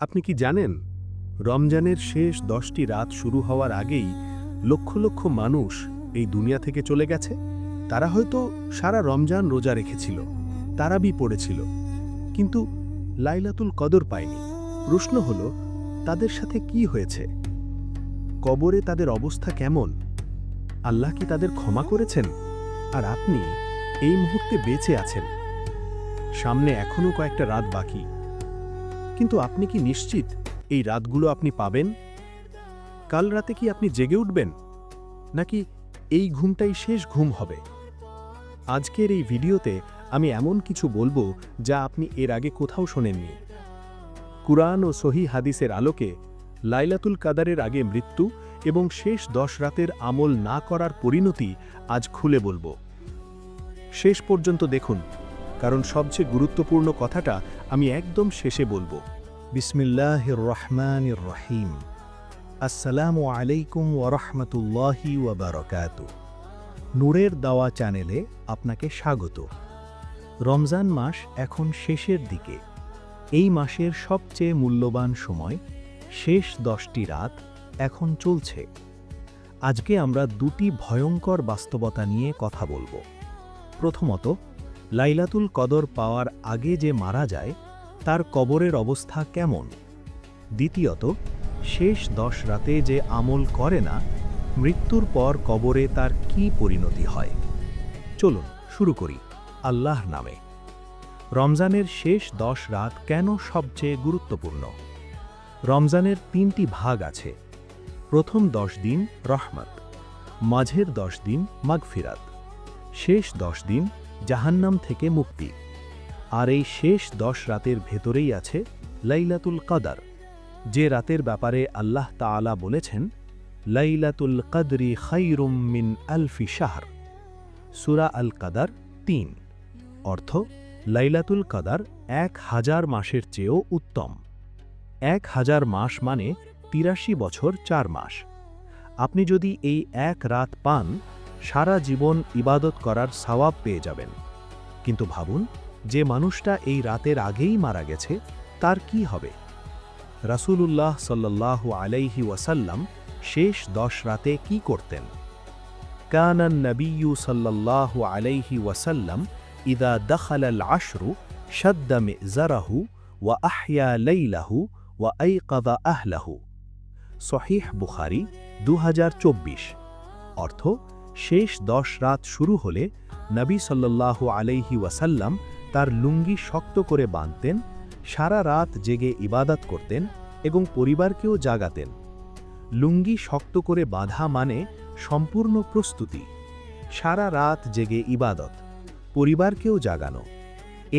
আপনি কি জানেন রমজানের শেষ 10টি রাত শুরু হওয়ার আগেই লক্ষ লক্ষ মানুষ এই দুনিয়া থেকে চলে গেছে? তারা হয়তো সারা রমজান রোজা রেখেছিল, তারাবি পড়েছিল, কিন্তু লাইলাতুল কদর পায়নি। প্রশ্ন হলো, তাদের সাথে কি হয়েছে? কবরে তাদের অবস্থা কেমন? আল্লাহ কি তাদের ক্ষমা করেছেন? আর আপনি এই মুহূর্তে বেঁচে আছেন। সামনে এখনও কয়েকটা রাত বাকি, কিন্তু আপনি কি নিশ্চিত এই রাতগুলো আপনি পাবেন? কাল রাতে কি আপনি জেগে উঠবেন, নাকি এই ঘুমটাই শেষ ঘুম হবে? আজকের এই ভিডিওতে আমি এমন কিছু বলবো যা আপনি এর আগে কোথাও শোনেননি। কুরআন ও সহিহ হাদিসের আলোকে লাইলাতুল কাদারের আগে মৃত্যু এবং শেষ 10 রাতের আমল না করার পরিণতি আজ খুলে বলবো। শেষ পর্যন্ত দেখুন, কারণ সবচেয়ে গুরুত্বপূর্ণ কথাটা আমি একদম শেষে বলবো। বিসমিল্লাহির রহমানির রহিম। আসসালামু আলাইকুম ওয়া রাহমাতুল্লাহি ওয়া বারাকাতুহু। নূরের দাওয়া চ্যানেলে আপনাকে স্বাগত। রমজান মাস এখন শেষের দিকে। এই মাসের সবচেয়ে মূল্যবান সময়, শেষ 10টি রাত এখন চলছে। আজকে আমরা দুটি ভয়ঙ্কর বাস্তবতা নিয়ে কথা বলবো। প্রথমত, লাইলাতুল কদর পাওয়ার আগে যে মারা যায় তার কবরের অবস্থা কেমন। দ্বিতীয়ত, শেষ 10 রাতে যে আমল করে না, মৃত্যুর পর কবরে তার কি পরিণতি হয়। চলুন শুরু করি আল্লাহর নামে। রমজানের শেষ 10 রাত কেন সবচেয়ে গুরুত্বপূর্ণ? রমজানের 3টি ভাগ আছে। প্রথম 10 দিন রহমত, মাঝের 10 দিন মাগফিরাত, শেষ 10 দিন জাহান্নাম থেকে মুক্তি। আর এই শেষ 10 রাতের ভেতরেই আছে লাইলাতুল কদর, যে রাতের ব্যাপারে আল্লাহ তাআলা বলেছেন, লাইলাতুল কদরি খায়রুম মিন আলফি শাহর। সূরা আল কদর 3। অর্থ, লাইলাতুল কদর 1000 মাসের চেয়েও উত্তম। 1000 মাস মানে 83 বছর 4 মাস। আপনি যদি এই এক রাত পান, সারা জীবন ইবাদত করার সওয়াব পেয়ে যাবেন। কিন্তু ভাবুন, যে মানুষটা এই রাতের আগেই মারা গেছে, তার কি হবে? রাসূলুল্লাহ সাল্লাল্লাহু আলাইহি ওয়াসাল্লাম শেষ 10 রাতে কি করতেন? কানান নবিয়্যু সাল্লাল্লাহু আলাইহি ওয়াসাল্লাম ইযা দাখালাল আশরু শাদ্দা মিযরাহু ওয়া আহইয়া লাইলাহু ওয়া আইকাযা আহলাহু। সহিহ বুখারী 2024। অর্থ, শেষ 10 রাত শুরু হলে নবী সাল্লাল্লাহু আলাইহি ওয়াসাল্লাম তার লুঙ্গি শক্ত করে বাঁধতেন, সারা রাত জেগে ইবাদত করতেন এবং পরিবারকেও জাগাতেন। লুঙ্গি শক্ত করে বাঁধা মানে সম্পূর্ণ প্রস্তুতি, সারা রাত জেগে ইবাদত, পরিবারকেও জাগানো।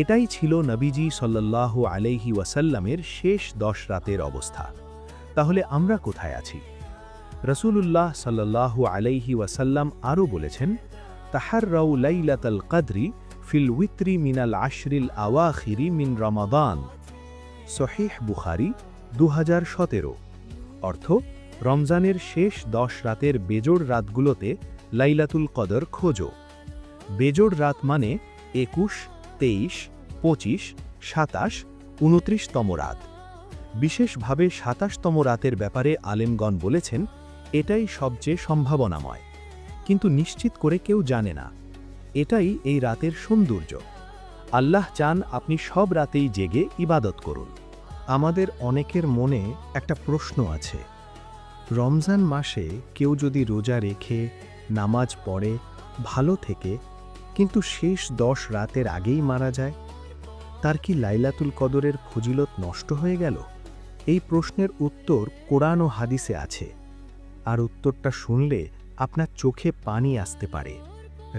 এটাই ছিল নবীজি সাল্লাল্লাহু আলাইহি ওয়াসাল্লামের শেষ 10 রাতের অবস্থা। তাহলে আমরা কোথায় আছি? রাসূলুল্লাহ সাল্লাল্লাহু আলাইহি ওয়াসাল্লাম আরও বলেছেন, তাহাররাউ লাইলাতাল কদরি ফিল উইত্রি মিনাল আশরিল আওয়াখিরি মিন রমাদান। সহিহ বুখারী 2017। অর্থ, রমজানের শেষ 10 রাতের বেজোড় রাতগুলোতে লাইলাতুল কদর খোঁজো। বেজোড় রাত মানে 21, 23, 25, 27, 29তম রাত। বিশেষভাবে 27তম রাতের ব্যাপারে আলেমগণ বলেছেন, এটাই সবচেয়ে সম্ভাবনাময়, কিন্তু নিশ্চিত করে কেউ জানে না। এটাই এই রাতের সৌন্দর্য। আল্লাহ চান আপনি সব রাতেই জেগে ইবাদত করুন। আমাদের অনেকের মনে একটা প্রশ্ন আছে, রমজান মাসে কেউ যদি রোজা রেখে নামাজ পড়ে ভালো থেকে, কিন্তু শেষ 10 রাতের আগেই মারা যায়, তার কি লাইলাতুল কদরের ফজিলত নষ্ট হয়ে গেল? এই প্রশ্নের উত্তর কোরআন ও হাদিসে আছে, আর উত্তরটা শুনলে আপনার চোখে পানি আসতে পারে।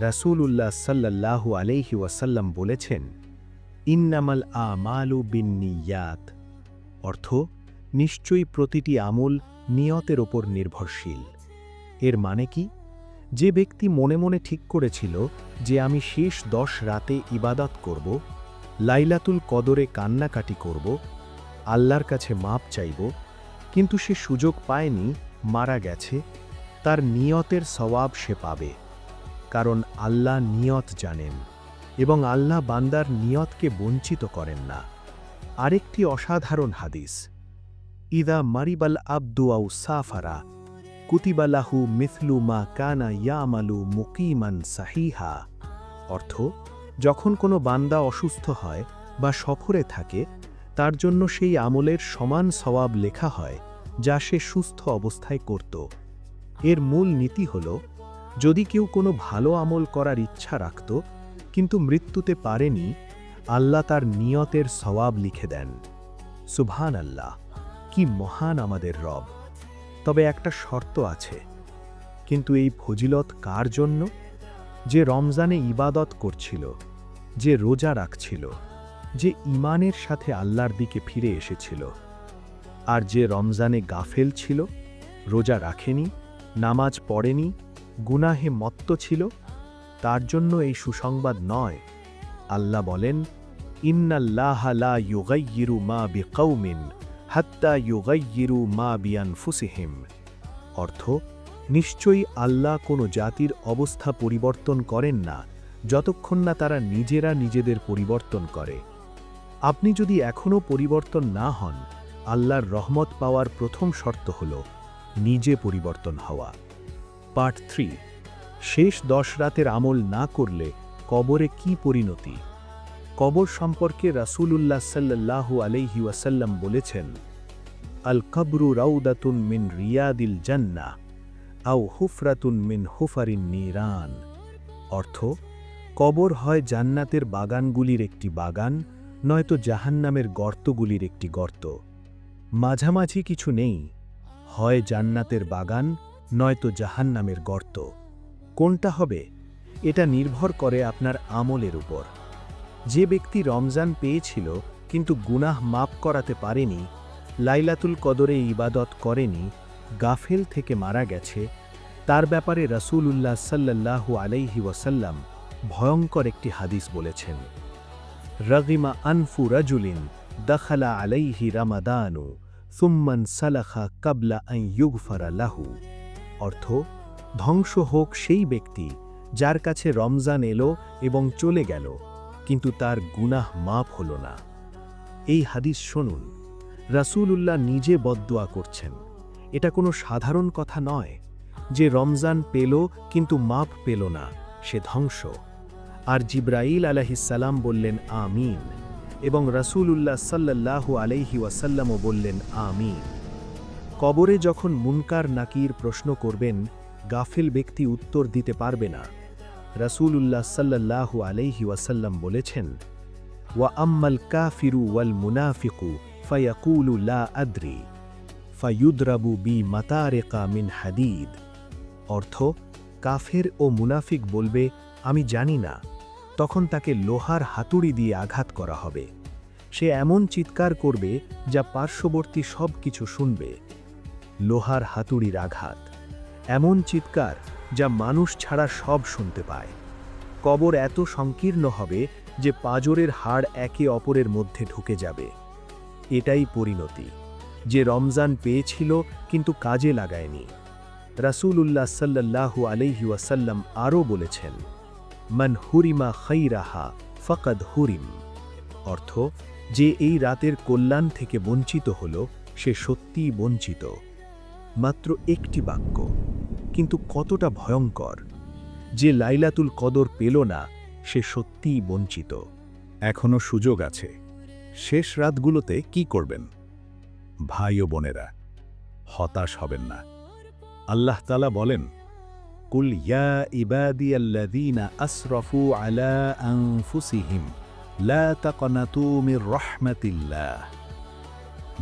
রাসূলুল্লাহ সাল্লাল্লাহু আলাইহি ওয়াসাল্লাম বলেছেন, ইন্নামাল আমালু বিন্নিয়াত। অর্থ, নিশ্চয়ই প্রতিটি আমল নিয়তের ওপর নির্ভরশীল। এর মানে কি? যে ব্যক্তি মনে মনে ঠিক করেছিল যে আমি শেষ 10 রাতে ইবাদত করব, লাইলাতুল কদরে কান্নাকাটি করব, আল্লাহর কাছে মাপ চাইব, কিন্তু সে সুযোগ পায়নি, মারা গেছে, তার নিয়তের সওয়াব সে পাবে। কারণ আল্লাহ নিয়ত জানেন এবং আল্লাহ বান্দার নিয়তকে বঞ্চিত করেন না। আরেকটি অসাধারণ হাদিস, ইদা মারিবাল আব্দু আউ সাফারা কুতিবালাহু মিথলু মা কানা ইয়ামালু মুকিমান সাহিহা। অর্থ, যখন কোনো বান্দা অসুস্থ হয় বা সফরে থাকে তার জন্য সেই আমলের সমান সওয়াব লেখা হয় যা সে সুস্থ অবস্থায় করত। এর মূল নীতি হল, যদি কেউ কোনো ভালো আমল করার ইচ্ছা রাখত কিন্তু মৃত্যুতে পারেনি, আল্লাহ তার নিয়তের সওয়াব লিখে দেন। সুবহান আল্লাহ, কি মহান আমাদের রব! তবে একটা শর্ত আছে। কিন্তু এই ফজিলত কার জন্য? যে রমজানে ইবাদত করছিল, যে রোজা রাখছিল, যে ঈমানের সাথে আল্লাহর দিকে ফিরে এসেছিল। আর যে রমজানে গাফেল ছিল, রোজা রাখেনি, নামাজ পড়েনি, গুনাহে মত্ত ছিল, তার জন্য এই সুসংবাদ নয়। আল্লাহ বলেন, ইন্নাল্লাহা লা ইউগাইয়িরু মা বিকাউমিন হাত্তা ইউগাইয়িরু মা বিআনফুসিহিম। অর্থ, নিশ্চয়ই আল্লাহ কোনো জাতির অবস্থা পরিবর্তন করেন না যতক্ষণ না তারা নিজেরা নিজেদের পরিবর্তন করে। আপনি যদি এখনও পরিবর্তন না হন, আল্লাহর রহমত পাওয়ার প্রথম শর্ত হল নিজে পরিবর্তন হওয়া। পার্ট 3, শেষ 10 রাতের আমল না করলে কবরে কি পরিণতি? কবর সম্পর্কে রাসূলুল্লাহ সাল্লাল্লাহু আলাইহি ওয়াসাল্লাম বলেছেন, আল কবরু রাউদাতুন মিন রিয়াদিল জান্নাহ আও হুফরাতুন মিন হুফারিন নিরান। অর্থ, কবর হয় জান্নাতের বাগানগুলির একটি বাগান, নয়তো জাহান্নামের গর্তগুলির একটি গর্ত। মাঝামাঝি কিছু নেই, হয় জান্নাতের বাগান নয়তো জাহান্নামের গর্ত। কোনটা হবে? এটা নির্ভর করে আপনার আমলের উপর। যে ব্যক্তি রমজান পেয়েছিল কিন্তু গুনাহ মাফ করাতে পারেনি, লাইলাতুল কদরে ইবাদত করেনি, গাফেল থেকে মারা গেছে, তার ব্যাপারে রাসূলুল্লাহ সাল্লাল্লাহু আলাইহি ওয়াসাল্লাম ভয়ঙ্কর একটি হাদিস বলেছেন, রাগিমা আনফু রাজুলিন দাখালা আলাইহি রামাদানু সুম্মান সালাখা কাবলা আন ইউগফারা লাহু। অর্থ, ধ্বংস হোক সেই ব্যক্তি যার কাছে রমজান এলো এবং চলে গেল, কিন্তু তার গুনাহ মাফ হল না। এই হাদিস শুনুন, রাসূলুল্লাহ নিজে বদদুয়া করছেন। এটা কোনো সাধারণ কথা নয়। যে রমজান পেল কিন্তু মাফ পেল না, সে ধ্বংস। আর জিবরাইল আলাইহিসসালাম বললেন আমিন, এবং রাসূলুল্লাহ সাল্লাল্লাহু আলাইহি ওয়াসাল্লামও বললেন আমিন। কবরে যখন মুনকার নাকির প্রশ্ন করবেন, গাফিল ব্যক্তি উত্তর দিতে পারবে না। রাসূলুল্লাহ সাল্লাল্লাহু আলাইহি ওয়াসাল্লাম বলেছেন, ওয়া আম্মাল কাফিরু ওয়াল মুনাফিকু ফায়াকুলু লা আদরি ফায়ুদরাবু বি মাতারিকা মিন হাদিদ। অর্থ, কাফের ও মুনাফিক বলবে আমি জানি না, তখন তাকে লোহার হাতুড়ি দিয়ে আঘাত করা হবে। সে এমন চিৎকার করবে যা পার্শ্ববর্তী সব কিছু শুনবে। লোহার হাতুড়ির আঘাত, এমন চিৎকার যা মানুষ ছাড়া সব শুনতে পায়। কবর এত সংকীর্ণ হবে যে পাঁজরের হাড় একে অপরের মধ্যে ঢুকে যাবে। এটাই পরিণতি। যে রমজান পেয়েছিল কিন্তু কাজে লাগায়নি। রাসূলুল্লাহ সাল্লাল্লাহু আলাইহি ওয়াসাল্লাম আরও বলেছেন, মান হুরিমা খাইরাহা ফাকাদ হুরিম। অর্থ, যে এই রাতের কল্যাণ থেকে বঞ্চিত হল, সে সত্যিই বঞ্চিত। মাত্র একটি বাক্য, কিন্তু কতটা ভয়ঙ্কর। যে লাইলাতুল কদর পেল না, সে সত্যিই বঞ্চিত। এখনও সুযোগ আছে। শেষ রাতগুলোতে কি করবেন? ভাই ও বোনেরা, হতাশ হবেন না। আল্লাহ তাআলা বলেন, কুল ইয়া ইবাদিয়াল্লাযীনা আসরাফু আলা আনফুসিহিম লা তাকনাতু মির রাহমাতিল্লাহ।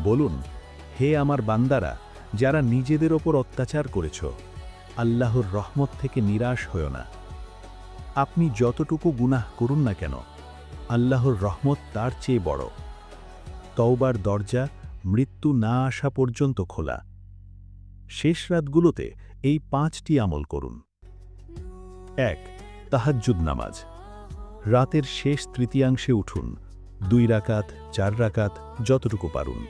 বলুন, হে আমার বান্দারা যারা নিজেদের ওপর অত্যাচার করেছ, আল্লাহর রহমত থেকে নিরাশ হও না। আপনি যতটুকু গুনাহ করুন না কেন, আল্লাহর রহমত তার চেয়ে বড়। তওবার দরজা মৃত্যু না আসা পর্যন্ত খোলা। শেষ রাতগুলোতে এই 5টি আমল করুন। 1. তাহাজ্জুদ নামাজ। রাতের শেষ তৃতীয়াংশে উঠুন। 2 রাকাত, 4 রাকাত, যতটুকু পারুন।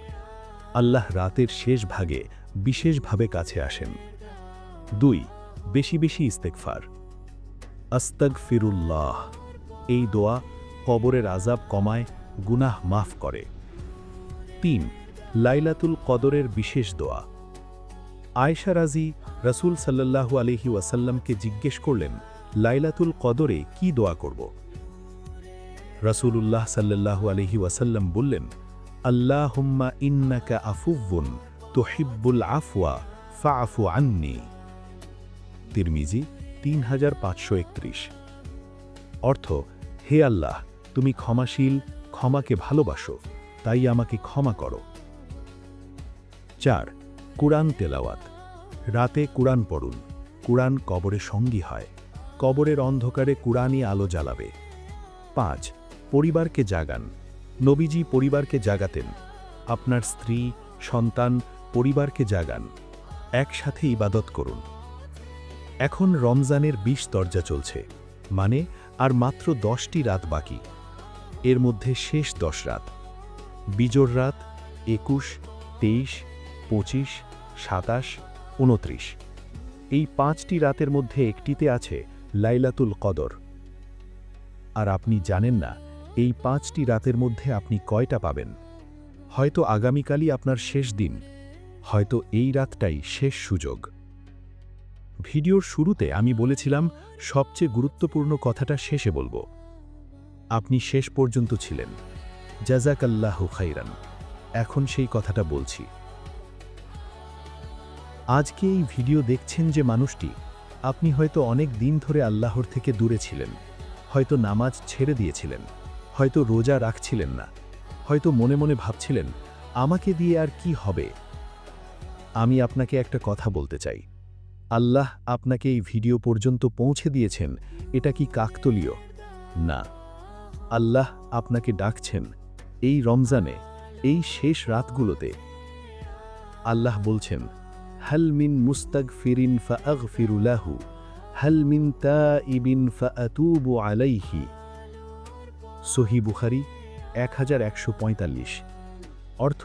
আল্লাহ রাতের শেষ ভাগে বিশেষভাবে কাছে আসেন। 2. বেশি বেশি ইস্তেগফার। আস্তাগফিরুল্লাহ। এই দোয়া কবরের আযাব কমায়, গুনাহ মাফ করে। 3. লাইলাতুল কদরের বিশেষ দোয়া। আয়েশা রাজি রাসূল সাল্লাল্লাহু আলাইহি ওয়াসাল্লামকে জিজ্ঞেস করলেন, লাইলাতুল কদরে কি দোয়া করব? রাসূলুল্লাহ সাল্লাল্লাহু আলাইহি ওয়াসাল্লাম বললেন, আল্লাহুম্মা ইন্নাকা আফুউন তুহিব্বুল আফওয়া ফাআফু আন্নি। তিরমিজি 3531। অর্থ, হে আল্লাহ, তুমি ক্ষমাশীল, ক্ষমাকে ভালোবাসো, তাই আমাকে ক্ষমা করো। 4. কুরআন তেলাওয়াত। রাতে কুরআন পড়ুন। কুরআন কবরে সঙ্গী হয়। কবরের অন্ধকারে কুরআনই আলো জ্বালাবে। 5. পরিবারকে জাগান। নবীজি পরিবারকে জাগাতেন। আপনার স্ত্রী, সন্তান, পরিবারকে জাগান। একসাথে ইবাদত করুন। এখন রমজানের 20 দরজা চলছে, মানে আর মাত্র 10টি রাত বাকি। এর মধ্যে শেষ 10 রাত, বিজোড় রাত 21, 23, 25, 27, 29। এই 5টি রাতের মধ্যে একটিতে আছে লাইলাতুল কদর। আর আপনি জানেন না এই 5টি রাতের মধ্যে আপনি কয়টা পাবেন। হয়তো আগামীকালই আপনার শেষ দিন, হয়তো এই রাতটাই শেষ সুযোগ। ভিডিওর শুরুতে আমি বলেছিলাম সবচেয়ে গুরুত্বপূর্ণ কথাটা শেষে বলবো। আপনি শেষ পর্যন্ত ছিলেন, জাযাকাল্লাহু খাইরান। এখন সেই কথাটা বলছি। আজকে এই ভিডিও দেখছেন যে মানুষটি, আপনি হয়তো অনেক দিন ধরে আল্লাহর থেকে দূরে ছিলেন, হয়তো নামাজ ছেড়ে দিয়েছিলেন, হয়তো রোজা রাখছিলেন না, হয়তো মনে মনে ভাবছিলেন আমাকে দিয়ে আর কি হবে। আমি আপনাকে একটা কথা বলতে চাই, আল্লাহ আপনাকে এই ভিডিও পর্যন্ত পৌঁছে দিয়েছেন, এটা কি কাকতলীয়? না, আল্লাহ আপনাকে ডাকছেন এই রমজানে, এই শেষ রাতগুলোতে। আল্লাহ বলছেন, হাল মিন মুস্তাগফিরিন ফাআগফিরু লাহু, হাল মিন তাইবিন ফাআতুবু আলাইহি। সহিহ বুখারী 1145। অর্থ,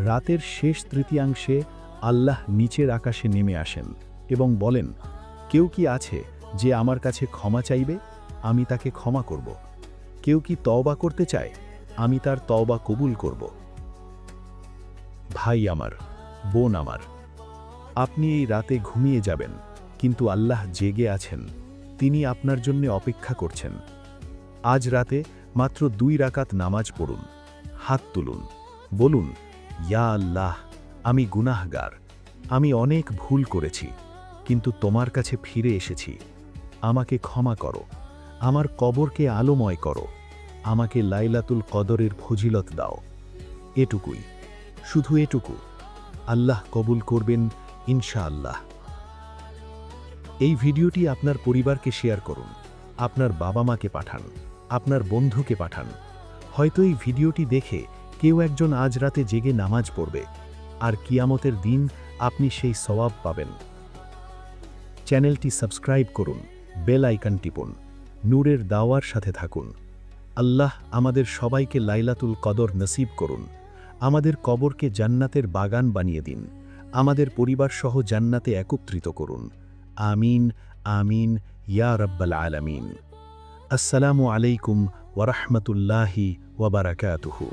রাতের শেষ তৃতীয়াংশে আল্লাহ নিচের আকাশে নেমে আসেন এবং বলেন, কেউ কি আছে যে আমার কাছে ক্ষমা চাইবে? আমি তাকে ক্ষমা করব। কেউ কি তওবা করতে চায়? আমি তার তওবা কবুল করব। ভাই আমার, বোন আমার, আপনি এই রাতে ঘুমিয়ে যাবেন, কিন্তু আল্লাহ জেগে আছেন, তিনি আপনার জন্য অপেক্ষা করছেন। আজ রাতে মাত্র 2 রাকাত নামাজ পড়ুন, হাত তুলুন, বলুন, ইয়া আল্লাহ, আমি গুনাহগার, আমি অনেক ভুল করেছি, কিন্তু তোমার কাছে ফিরে এসেছি। আমাকে ক্ষমা করো, আমার কবরকে আলোময় করো, আমাকে লাইলাতুল কদরের ফজিলত দাও। এটুকুই, শুধু এটুকু। আল্লাহ কবুল করবেন ইনশাআল্লাহ। এই ভিডিওটি আপনার পরিবারকে শেয়ার করুন, আপনার বাবা মাকে পাঠান, আপনার বন্ধুকে পাঠান। হয়তো এই ভিডিওটি দেখে কেউ একজন আজ রাতে জেগে নামাজ পড়বে, আর কিয়ামতের দিন আপনি সেই সওয়াব পাবেন। চ্যানেলটি সাবস্ক্রাইব করুন, বেল আইকন টিপুন, নূরের দাওয়ার সাথে থাকুন। আল্লাহ আমাদের সবাইকে লাইলাতুল কদর নসিব করুন। আমাদের কবরকে জান্নাতের বাগান বানিয়ে দিন। আমাদের পরিবার সহ জান্নাতে একত্রিত করুন। আমিন আমিন ইয়া রাব্বাল আলামিন। আসসালামু আলাইকুম ওয়া রাহমাতুল্লাহি ওয়া বারাকাতুহু।